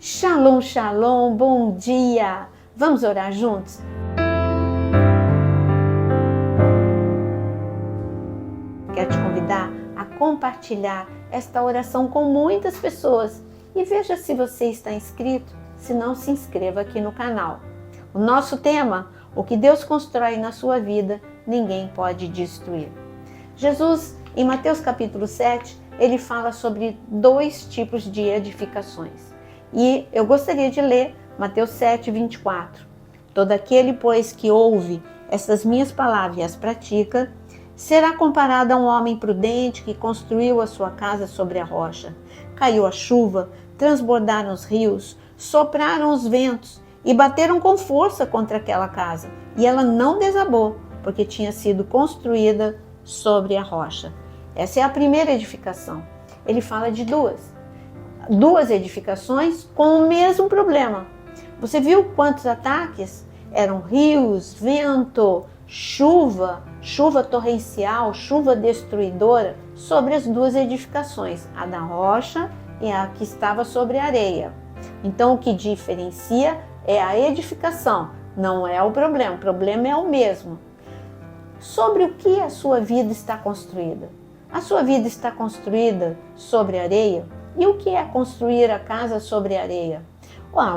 Shalom, shalom, bom dia! Vamos orar juntos? Quero te convidar a compartilhar esta oração com muitas pessoas e veja se você está inscrito, se não, se inscreva aqui no canal. O nosso tema, o que Deus constrói na sua vida, ninguém pode destruir. Jesus, em Mateus capítulo 7, ele fala sobre dois tipos de edificações. E eu gostaria de ler Mateus 7, 24. Todo aquele, pois, que ouve essas minhas palavras e as pratica, será comparado a um homem prudente que construiu a sua casa sobre a rocha. Caiu a chuva, transbordaram os rios, sopraram os ventos e bateram com força contra aquela casa. E ela não desabou, porque tinha sido construída sobre a rocha. Essa é a primeira edificação. Ele fala de duas edificações com o mesmo problema. Você viu quantos ataques? Eram rios, vento, chuva torrencial, chuva destruidora sobre as duas edificações, a da rocha e a que estava sobre a areia. Então o que diferencia é a edificação, não é o problema é o mesmo. Sobre o que a sua vida está construída? A sua vida está construída sobre areia? E o que é construir a casa sobre areia?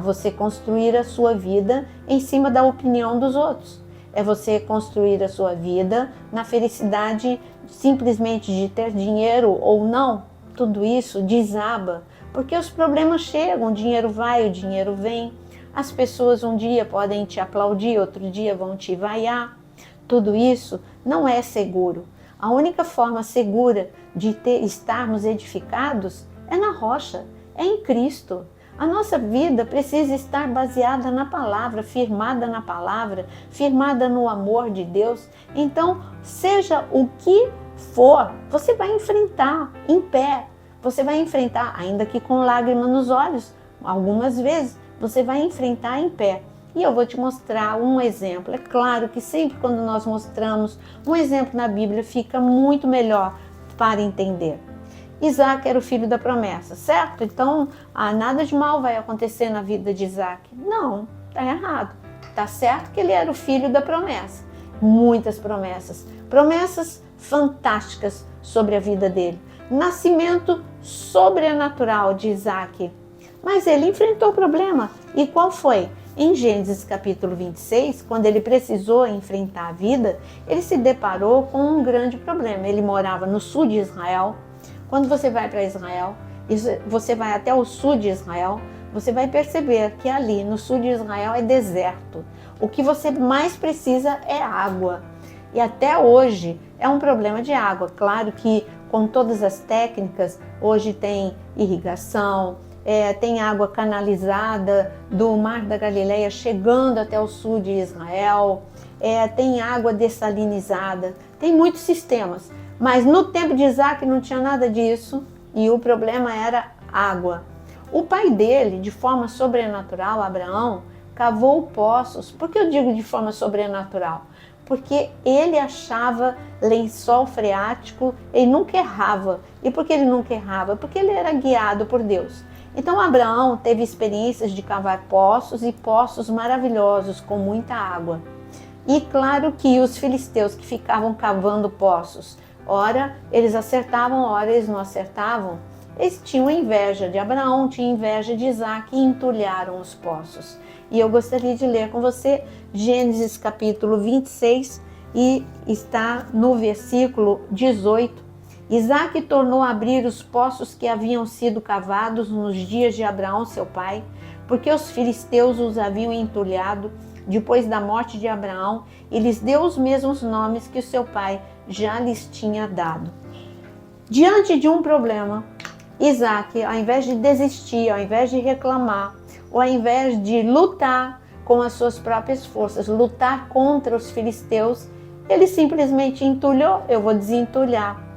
Você construir a sua vida em cima da opinião dos outros. É você construir a sua vida na felicidade simplesmente de ter dinheiro ou não. Tudo isso desaba, porque os problemas chegam, o dinheiro vai, o dinheiro vem. As pessoas um dia podem te aplaudir, outro dia vão te vaiar. Tudo isso não é seguro. A única forma segura de estarmos edificados é na rocha, é em Cristo. A nossa vida precisa estar baseada na palavra, firmada na palavra, firmada no amor de Deus. Então, seja o que for, você vai enfrentar em pé. Você vai enfrentar, ainda que com lágrimas nos olhos, algumas vezes, você vai enfrentar em pé. E eu vou te mostrar um exemplo. É claro que sempre quando nós mostramos um exemplo na Bíblia, fica muito melhor para entender. Isaac era o filho da promessa, certo? Então, nada de mal vai acontecer na vida de Isaac. Não, está errado. Está certo que ele era o filho da promessa. Muitas promessas. Promessas fantásticas sobre a vida dele. Nascimento sobrenatural de Isaac. Mas ele enfrentou o problema. E qual foi? Em Gênesis capítulo 26, quando ele precisou enfrentar a vida, ele se deparou com um grande problema. Ele morava no sul de Israel. Quando você vai para Israel, você vai até o sul de Israel, você vai perceber que ali no sul de Israel é deserto. O que você mais precisa é água. E até hoje é um problema de água. Claro que com todas as técnicas, hoje tem irrigação, tem água canalizada do Mar da Galileia chegando até o sul de Israel, tem água dessalinizada, tem muitos sistemas. Mas no tempo de Isaac não tinha nada disso e o problema era água. O pai dele, de forma sobrenatural, Abraão, cavou poços. Por que eu digo de forma sobrenatural? Porque ele achava lençol freático, ele nunca errava. E por que ele nunca errava? Porque ele era guiado por Deus. Então Abraão teve experiências de cavar poços e poços maravilhosos com muita água. E claro que os filisteus que ficavam cavando poços, ora eles acertavam, ora eles não acertavam, eles tinham inveja de Abraão, tinham inveja de Isaac e entulharam os poços. E eu gostaria de ler com você Gênesis capítulo 26 e está no versículo 18. Isaac tornou a abrir os poços que haviam sido cavados nos dias de Abraão, seu pai, porque os filisteus os haviam entulhado depois da morte de Abraão, e lhes deu os mesmos nomes que o seu pai já lhes tinha dado. Diante de um problema, Isaac, ao invés de desistir, ao invés de reclamar, ou ao invés de lutar com as suas próprias forças, lutar contra os filisteus, ele simplesmente entulhou. Eu vou desentulhar.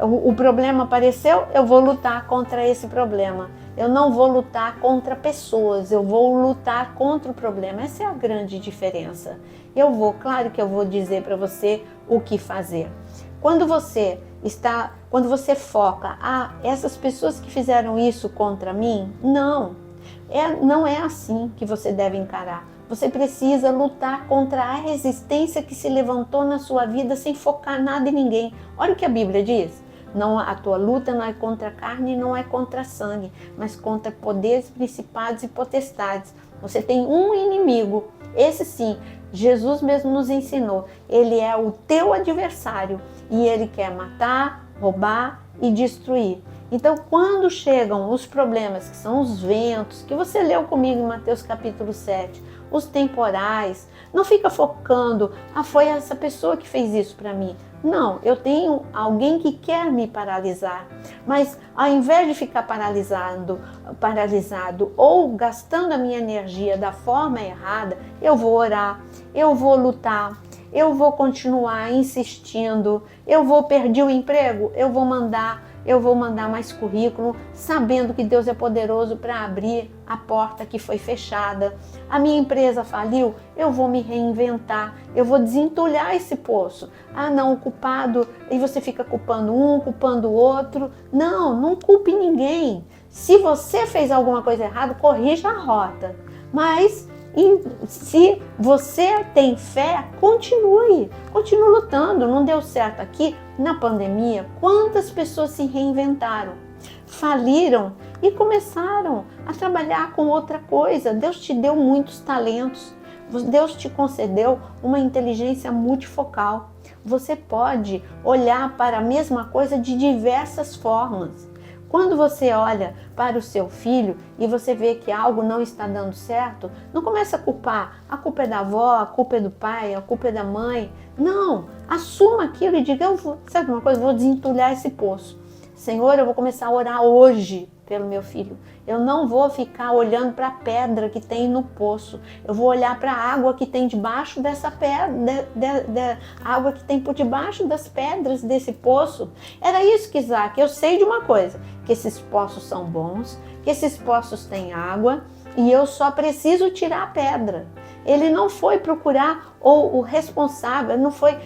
O problema apareceu, eu vou lutar contra esse problema. Eu não vou lutar contra pessoas, eu vou lutar contra o problema. Essa é a grande diferença. Claro que eu vou dizer para você o que fazer. Quando você foca, essas pessoas que fizeram isso contra mim, não é assim que você deve encarar. Você precisa lutar contra a resistência que se levantou na sua vida sem focar nada em ninguém. Olha o que a Bíblia diz. Não, a tua luta não é contra a carne, não é contra sangue, mas contra poderes, principados e potestades. Você tem um inimigo, esse sim, Jesus mesmo nos ensinou. Ele é o teu adversário e ele quer matar, roubar e destruir. Então, quando chegam os problemas, que são os ventos, que você leu comigo em Mateus capítulo 7, os temporais, não fica focando, foi essa pessoa que fez isso para mim. Não, eu tenho alguém que quer me paralisar, mas ao invés de ficar paralisado ou gastando a minha energia da forma errada, eu vou orar, eu vou lutar, eu vou continuar insistindo, perder o emprego, eu vou mandar mais currículo, sabendo que Deus é poderoso para abrir a porta que foi fechada. A minha empresa faliu, eu vou me reinventar, eu vou desentulhar esse poço. Não, o culpado, e você fica culpando um, culpando o outro. Não culpe ninguém. Se você fez alguma coisa errada, corrija a rota. Mas se você tem fé, continue lutando. Não deu certo aqui na pandemia, quantas pessoas se reinventaram, faliram e começaram a trabalhar com outra coisa. Deus te deu muitos talentos, Deus te concedeu uma inteligência multifocal. Você pode olhar para a mesma coisa de diversas formas. Quando você olha para o seu filho e você vê que algo não está dando certo, não começa a culpar. A culpa é da avó, a culpa é do pai, a culpa é da mãe. Não, assuma aquilo e diga, sabe uma coisa, vou desentulhar esse poço. Senhor, eu vou começar a orar hoje pelo meu filho. Eu não vou ficar olhando para a pedra que tem no poço. Eu vou olhar para a água que tem debaixo dessa pedra, água que tem por debaixo das pedras desse poço. Era isso que Isaac, eu sei de uma coisa, que esses poços são bons, que esses poços têm água e eu só preciso tirar a pedra. Ele não foi procurar o responsável, não foi,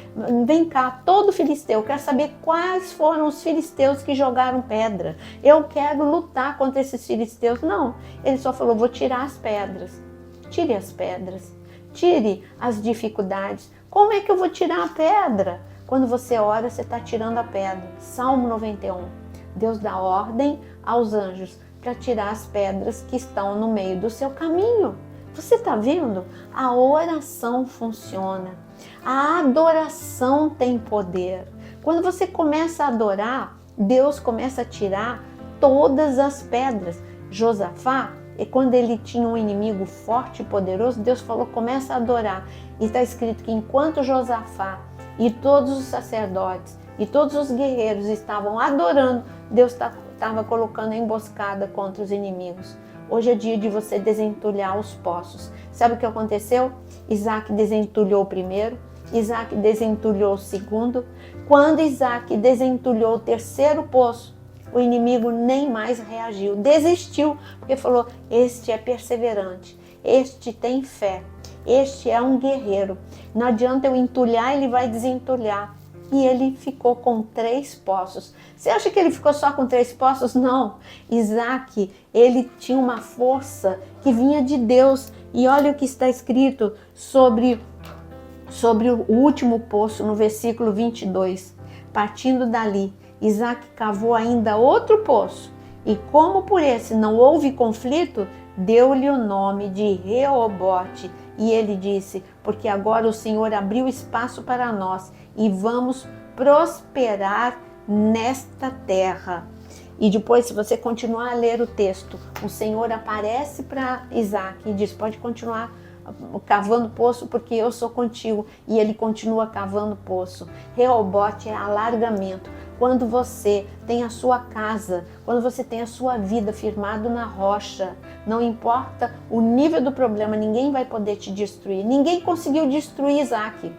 vem cá, todo filisteu, eu quero saber quais foram os filisteus que jogaram pedra. Eu quero lutar contra esses filisteus. Não, ele só falou, vou tirar as pedras. Tire as pedras, tire as dificuldades. Como é que eu vou tirar a pedra? Quando você ora, você está tirando a pedra. Salmo 91, Deus dá ordem aos anjos para tirar as pedras que estão no meio do seu caminho. Você está vendo? A oração funciona. A adoração tem poder. Quando você começa a adorar, Deus começa a tirar todas as pedras. Josafá, quando ele tinha um inimigo forte e poderoso, Deus falou, começa a adorar. E está escrito que enquanto Josafá e todos os sacerdotes e todos os guerreiros estavam adorando, Deus estava colocando a emboscada contra os inimigos. Hoje é dia de você desentulhar os poços. Sabe o que aconteceu? Isaac desentulhou o primeiro, Isaac desentulhou o segundo. Quando Isaac desentulhou o terceiro poço, o inimigo nem mais reagiu, desistiu, porque falou, este é perseverante, este tem fé, este é um guerreiro. Não adianta eu entulhar, ele vai desentulhar. E ele ficou com 3 poços. Você acha que ele ficou só com 3 poços? Não. Isaac, ele tinha uma força que vinha de Deus. E olha o que está escrito sobre o último poço, no versículo 22. Partindo dali, Isaac cavou ainda outro poço. E como por esse não houve conflito, deu-lhe o nome de Reobote. E ele disse, porque agora o Senhor abriu espaço para nós e vamos prosperar nesta terra. E depois, se você continuar a ler o texto, o Senhor aparece para Isaac e diz, pode continuar cavando poço porque eu sou contigo. E ele continua cavando poço. Reobote é alargamento. Quando você tem a sua casa, quando você tem a sua vida firmado na rocha, não importa o nível do problema, ninguém vai poder te destruir. Ninguém conseguiu destruir Isaac.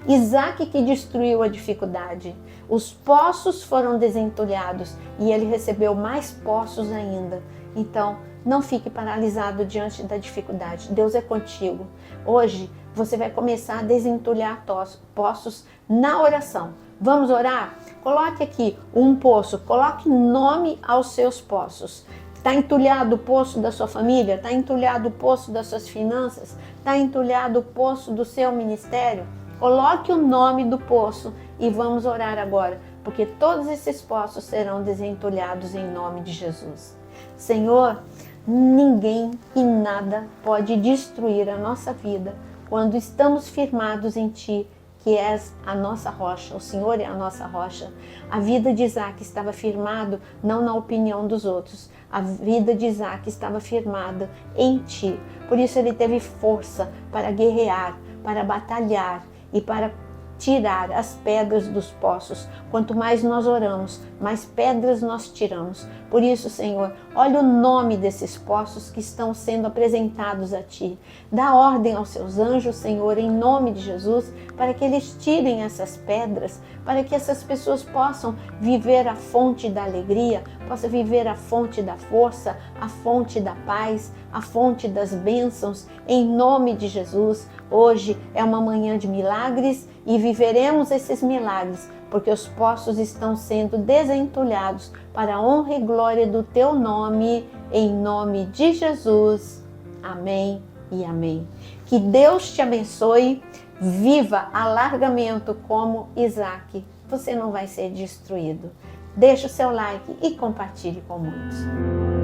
Isaac que destruiu a dificuldade. Os poços foram desentulhados e ele recebeu mais poços ainda. Então, não fique paralisado diante da dificuldade. Deus é contigo. Hoje, você vai começar a desentulhar poços na oração. Vamos orar? Coloque aqui um poço, coloque nome aos seus poços. Está entulhado o poço da sua família? Está entulhado o poço das suas finanças? Está entulhado o poço do seu ministério? Coloque o nome do poço e vamos orar agora, porque todos esses poços serão desentulhados em nome de Jesus. Senhor, ninguém e nada pode destruir a nossa vida quando estamos firmados em Ti, que és a nossa rocha, o Senhor é a nossa rocha. A vida de Isaac estava firmado não na opinião dos outros, a vida de Isaac estava firmada em Ti. Por isso ele teve força para guerrear, para batalhar e para tirar as pedras dos poços. Quanto mais nós oramos, mais pedras nós tiramos. Por isso, Senhor, olha o nome desses poços que estão sendo apresentados a Ti. Dá ordem aos seus anjos, Senhor, em nome de Jesus, para que eles tirem essas pedras, para que essas pessoas possam viver a fonte da alegria, possam viver a fonte da força, a fonte da paz, a fonte das bênçãos, em nome de Jesus. Hoje é uma manhã de milagres e viveremos esses milagres, porque os poços estão sendo desentulhados para a honra e glória do Teu nome, em nome de Jesus. Amém e amém. Que Deus te abençoe, viva alargamento como Isaac. Você não vai ser destruído. Deixe o seu like e compartilhe com muitos.